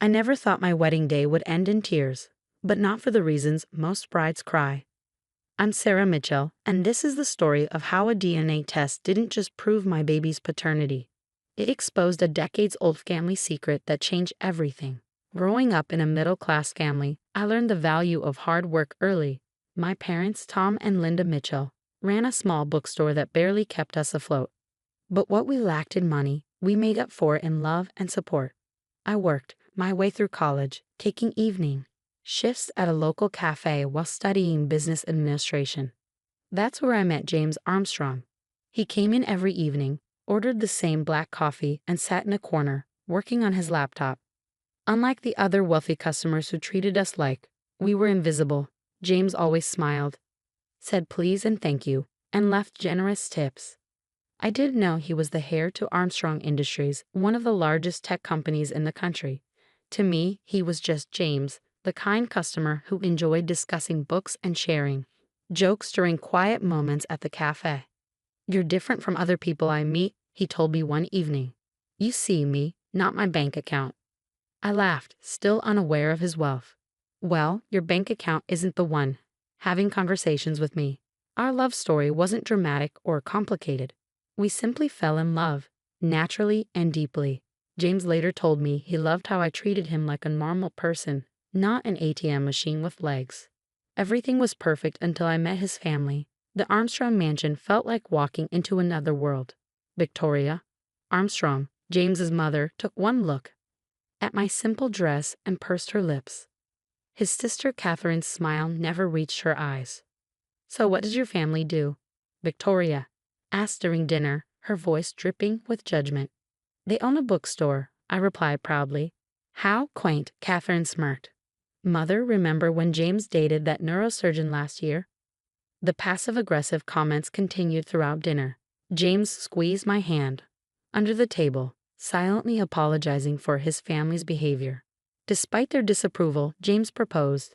I never thought my wedding day would end in tears, but not for the reasons most brides cry. I'm Sarah Mitchell, and this is the story of how a DNA test didn't just prove my baby's paternity. It exposed a decades-old family secret that changed everything. Growing up in a middle-class family, I learned the value of hard work early. My parents, Tom and Linda Mitchell, ran a small bookstore that barely kept us afloat. But what we lacked in money, we made up for in love and support. I worked my way through college, taking evening shifts at a local café while studying business administration. That's where I met James Armstrong. He came in every evening, ordered the same black coffee, and sat in a corner, working on his laptop. Unlike the other wealthy customers who treated us like we were invisible, James always smiled, said please and thank you, and left generous tips. I didn't know he was the heir to Armstrong Industries, one of the largest tech companies in the country. To me, he was just James, the kind customer who enjoyed discussing books and sharing jokes during quiet moments at the cafe. You're different from other people I meet, he told me one evening. You see me, not my bank account. I laughed, still unaware of his wealth. Well, your bank account isn't the one having conversations with me. Our love story wasn't dramatic or complicated. We simply fell in love, naturally and deeply. James later told me he loved how I treated him like a normal person, not an ATM machine with legs. Everything was perfect until I met his family. The Armstrong mansion felt like walking into another world. Victoria Armstrong, James's mother, took one look at my simple dress and pursed her lips. His sister Catherine's smile never reached her eyes. So what does your family do? Victoria asked during dinner, her voice dripping with judgment. They own a bookstore, I replied proudly. How quaint, Catherine smirked. Mother, remember when James dated that neurosurgeon last year? The passive-aggressive comments continued throughout dinner. James squeezed my hand under the table, silently apologizing for his family's behavior. Despite their disapproval, James proposed.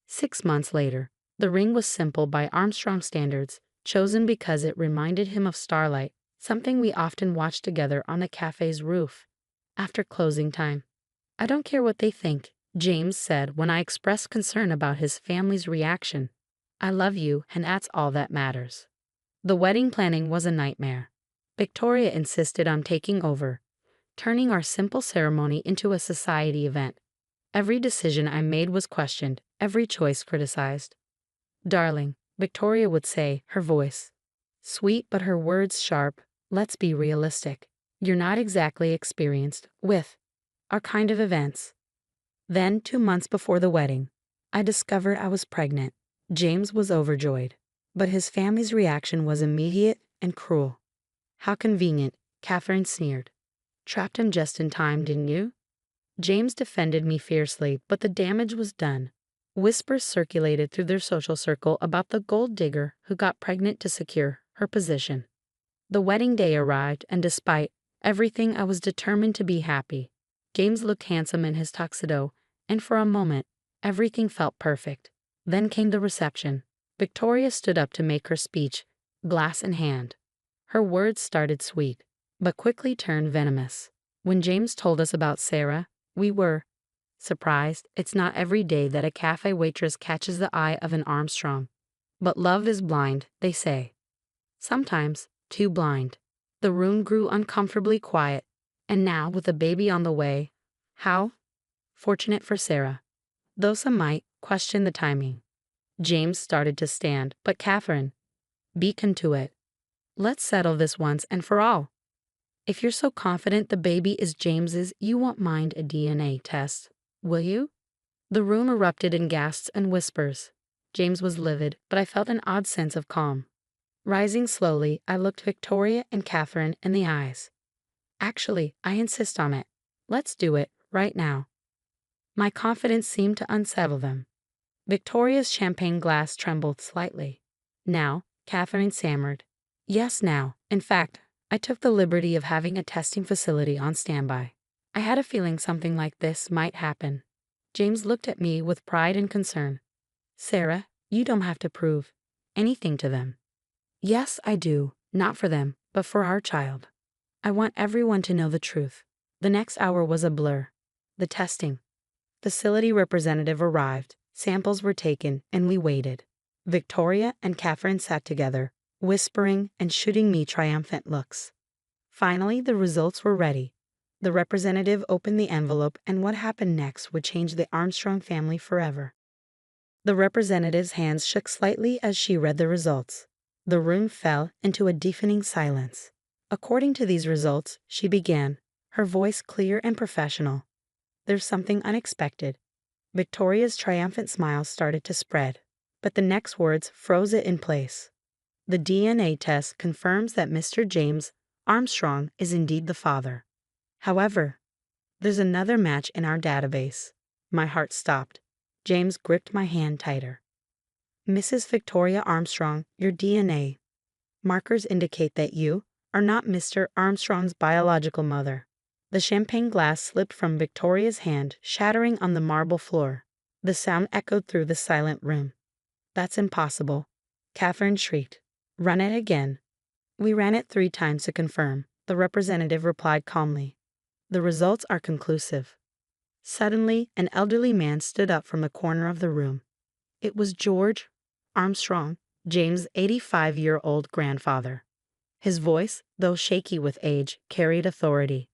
6 months later, the ring was simple by Armstrong standards, chosen because it reminded him of starlight, something we often watched together on the cafe's roof. After closing time, I don't care what they think, James said when I expressed concern about his family's reaction. I love you, and that's all that matters. The wedding planning was a nightmare. Victoria insisted on taking over, turning our simple ceremony into a society event. Every decision I made was questioned, every choice criticized. Darling, Victoria would say, her voice sweet but her words sharp, let's be realistic. You're not exactly experienced with our kind of events. Then, 2 months before the wedding, I discovered I was pregnant. James was overjoyed, but his family's reaction was immediate and cruel. How convenient, Catherine sneered. Trapped him just in time, didn't you? James defended me fiercely, but the damage was done. Whispers circulated through their social circle about the gold digger who got pregnant to secure her position. The wedding day arrived, and despite everything, I was determined to be happy. James looked handsome in his tuxedo, and for a moment, everything felt perfect. Then came the reception. Victoria stood up to make her speech, glass in hand. Her words started sweet, but quickly turned venomous. When James told us about Sarah, we were surprised. It's not every day that a cafe waitress catches the eye of an Armstrong. But love is blind, they say. Sometimes, too blind. The room grew uncomfortably quiet, and now, with a baby on the way, how fortunate for Sarah. Though some might question the timing. James started to stand, but Catherine beaconed to it. Let's settle this once and for all. If you're so confident the baby is James's, you won't mind a DNA test, will you? The room erupted in gasps and whispers. James was livid, but I felt an odd sense of calm. Rising slowly, I looked Victoria and Catherine in the eyes. Actually, I insist on it. Let's do it, right now. My confidence seemed to unsettle them. Victoria's champagne glass trembled slightly. Now, Catherine stammered. Yes, now. In fact, I took the liberty of having a testing facility on standby. I had a feeling something like this might happen. James looked at me with pride and concern. Sarah, you don't have to prove anything to them. Yes, I do. Not for them, but for our child. I want everyone to know the truth. The next hour was a blur. The testing facility representative arrived, samples were taken, and we waited. Victoria and Catherine sat together, whispering and shooting me triumphant looks. Finally, the results were ready. The representative opened the envelope, and what happened next would change the Armstrong family forever. The representative's hands shook slightly as she read the results. The room fell into a deafening silence. According to these results, she began, her voice clear and professional. There's something unexpected. Victoria's triumphant smile started to spread, but the next words froze it in place. The DNA test confirms that Mr. James Armstrong is indeed the father. However, there's another match in our database. My heart stopped. James gripped my hand tighter. Mrs. Victoria Armstrong, your DNA markers indicate that you are not Mr. Armstrong's biological mother. The champagne glass slipped from Victoria's hand, shattering on the marble floor. The sound echoed through the silent room. That's impossible, Catherine shrieked. Run it again. We ran it 3 times to confirm, the representative replied calmly. The results are conclusive. Suddenly, an elderly man stood up from the corner of the room. It was George Armstrong, James' 85-year-old grandfather. His voice, though shaky with age, carried authority.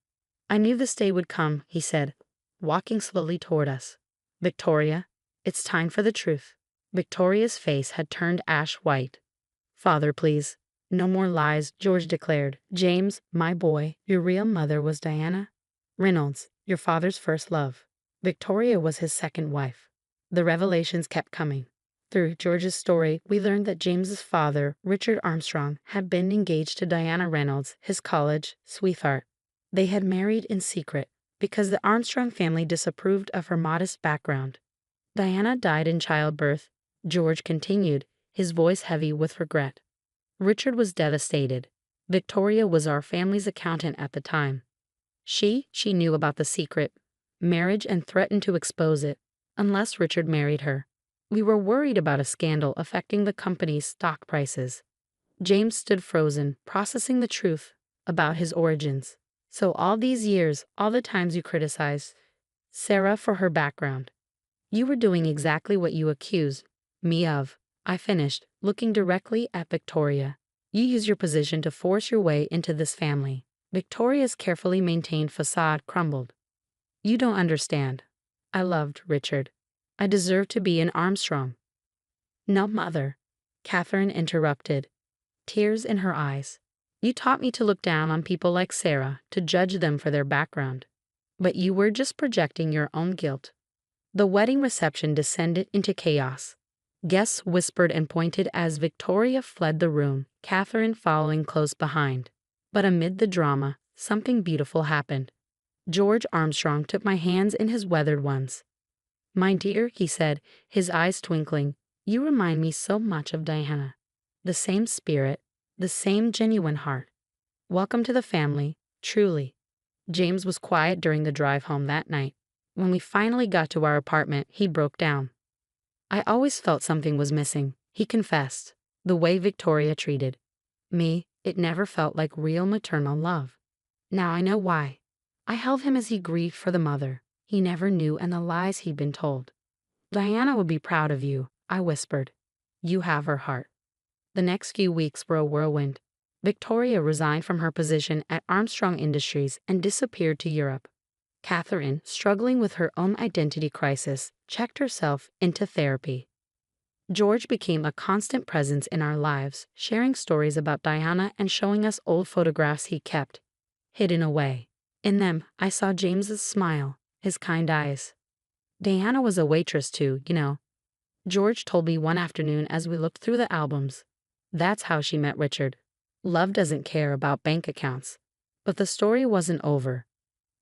I knew this day would come, he said, walking slowly toward us. Victoria, it's time for the truth. Victoria's face had turned ash white. Father, please. No more lies, George declared. James, my boy, your real mother was Diana Reynolds, your father's first love. Victoria was his second wife. The revelations kept coming. Through George's story, we learned that James's father, Richard Armstrong, had been engaged to Diana Reynolds, his college sweetheart. They had married in secret because the Armstrong family disapproved of her modest background. Diana died in childbirth, George continued, his voice heavy with regret. Richard was devastated. Victoria was our family's accountant at the time. She knew about the secret marriage and threatened to expose it, unless Richard married her. We were worried about a scandal affecting the company's stock prices. James stood frozen, processing the truth about his origins. So all these years, all the times you criticized Sarah for her background, you were doing exactly what you accused me of. I finished, looking directly at Victoria. You used your position to force your way into this family. Victoria's carefully maintained facade crumbled. You don't understand. I loved Richard. I deserved to be an Armstrong. No, Mother, Catherine interrupted, tears in her eyes. You taught me to look down on people like Sarah, to judge them for their background. But you were just projecting your own guilt. The wedding reception descended into chaos. Guests whispered and pointed as Victoria fled the room, Catherine following close behind. But amid the drama, something beautiful happened. George Armstrong took my hands in his weathered ones. My dear, he said, his eyes twinkling, you remind me so much of Diana. The same spirit, the same genuine heart. Welcome to the family, truly. James was quiet during the drive home that night. When we finally got to our apartment, he broke down. I always felt something was missing, he confessed. The way Victoria treated me, it never felt like real maternal love. Now I know why. I held him as he grieved for the mother he never knew and the lies he'd been told. Diana would be proud of you, I whispered. You have her heart. The next few weeks were a whirlwind. Victoria resigned from her position at Armstrong Industries and disappeared to Europe. Catherine, struggling with her own identity crisis, checked herself into therapy. George became a constant presence in our lives, sharing stories about Diana and showing us old photographs he kept hidden away. In them, I saw James's smile, his kind eyes. Diana was a waitress too, you know. George told me one afternoon as we looked through the albums. That's how she met Richard. Love doesn't care about bank accounts. But the story wasn't over.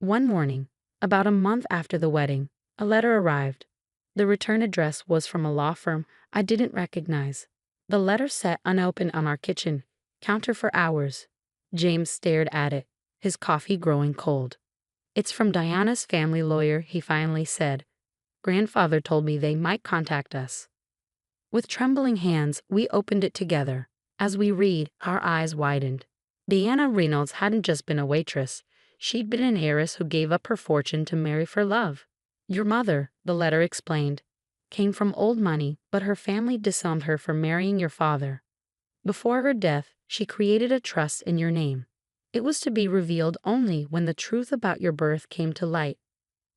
One morning, about a month after the wedding, a letter arrived. The return address was from a law firm I didn't recognize. The letter sat unopened on our kitchen counter for hours. James stared at it, his coffee growing cold. It's from Diana's family lawyer, he finally said. Grandfather told me they might contact us. With trembling hands, we opened it together. As we read, our eyes widened. Diana Reynolds hadn't just been a waitress. She'd been an heiress who gave up her fortune to marry for love. Your mother, the letter explained, came from old money, but her family disowned her for marrying your father. Before her death, she created a trust in your name. It was to be revealed only when the truth about your birth came to light.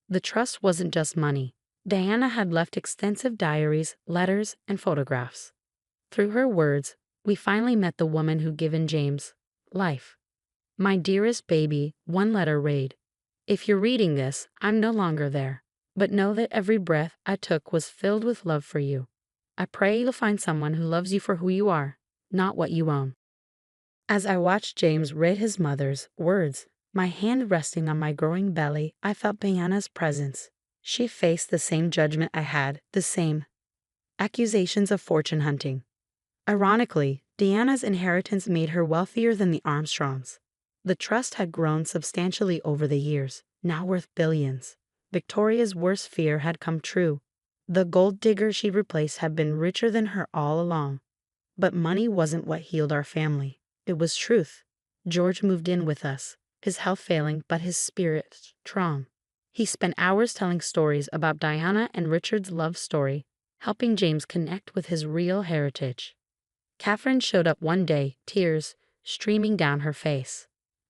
The trust wasn't just money. Diana had left extensive diaries, letters, and photographs. Through her words, we finally met the woman who given James life. My dearest baby, one letter read, "If you're reading this, I'm no longer there. But know that every breath I took was filled with love for you. I pray you'll find someone who loves you for who you are, not what you own." As I watched James read his mother's words, my hand resting on my growing belly, I felt Diana's presence. She faced the same judgment I had, the same accusations of fortune hunting. Ironically, Diana's inheritance made her wealthier than the Armstrongs. The trust had grown substantially over the years, now worth billions. Victoria's worst fear had come true. The gold digger she'd replaced had been richer than her all along. But money wasn't what healed our family. It was truth. George moved in with us, his health failing but his spirit strong. He spent hours telling stories about Diana and Richard's love story, helping James connect with his real heritage. Catherine showed up one day, tears streaming down her face.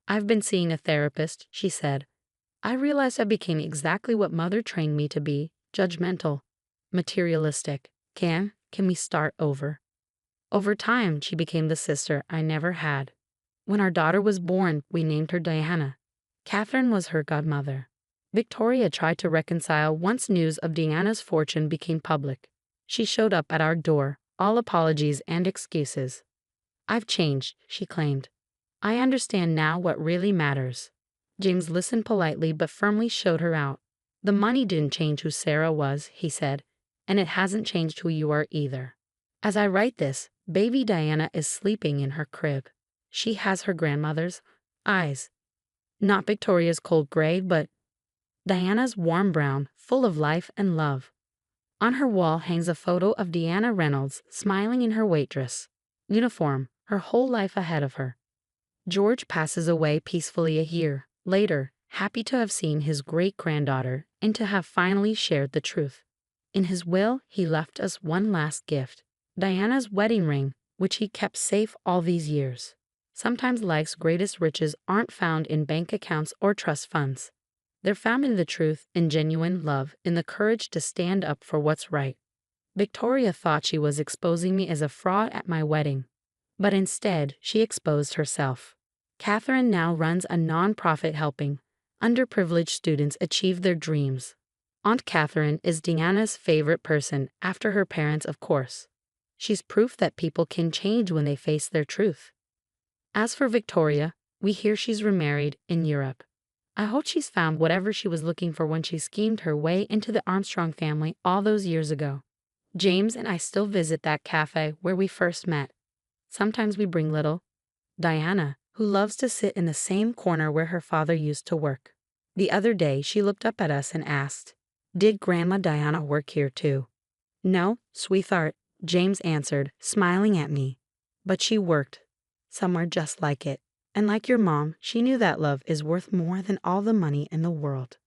"I've been seeing a therapist," she said. "I realized I became exactly what Mother trained me to be, judgmental, materialistic. Can we start over?" Over time, she became the sister I never had. When our daughter was born, we named her Diana. Catherine was her godmother. Victoria tried to reconcile once news of Diana's fortune became public. She showed up at our door, all apologies and excuses. "I've changed," she claimed. "I understand now what really matters." James listened politely but firmly showed her out. "The money didn't change who Sarah was," he said, "and it hasn't changed who you are either." As I write this, baby Diana is sleeping in her crib. She has her grandmother's eyes. Not Victoria's cold gray, but Diana's warm brown, full of life and love. On her wall hangs a photo of Deanna Reynolds smiling in her waitress uniform, her whole life ahead of her. George passes away peacefully a year later, happy to have seen his great-granddaughter and to have finally shared the truth. In his will, he left us one last gift, Diana's wedding ring, which he kept safe all these years. Sometimes life's greatest riches aren't found in bank accounts or trust funds. They're found in the truth, in genuine love, in the courage to stand up for what's right. Victoria thought she was exposing me as a fraud at my wedding, but instead she exposed herself. Catherine now runs a non-profit helping underprivileged students achieve their dreams. Aunt Catherine is Diana's favorite person, after her parents, of course. She's proof that people can change when they face their truth. As for Victoria, we hear she's remarried in Europe. I hope she's found whatever she was looking for when she schemed her way into the Armstrong family all those years ago. James and I still visit that cafe where we first met. Sometimes we bring little Diana, who loves to sit in the same corner where her father used to work. The other day, she looked up at us and asked, "Did Grandma Diana work here too?" "No, sweetheart," James answered, smiling at me. "But she worked somewhere just like it. And like your mom, she knew that love is worth more than all the money in the world."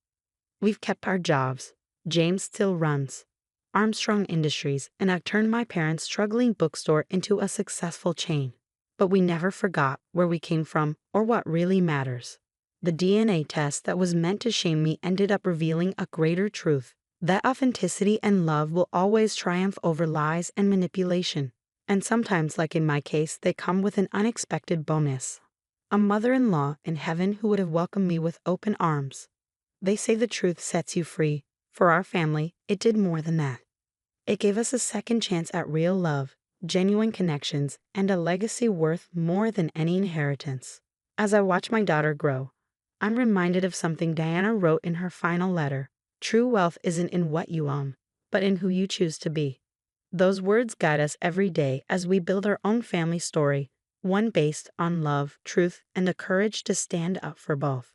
We've kept our jobs. James still runs Armstrong Industries, and I've turned my parents' struggling bookstore into a successful chain. But we never forgot where we came from or what really matters. The DNA test that was meant to shame me ended up revealing a greater truth. That authenticity and love will always triumph over lies and manipulation. And sometimes, like in my case, they come with an unexpected bonus. A mother-in-law in heaven who would have welcomed me with open arms. They say the truth sets you free. For our family, it did more than that. It gave us a second chance at real love, genuine connections, and a legacy worth more than any inheritance. As I watch my daughter grow, I'm reminded of something Diana wrote in her final letter. True wealth isn't in what you own, but in who you choose to be. Those words guide us every day as we build our own family story, one based on love, truth, and the courage to stand up for both.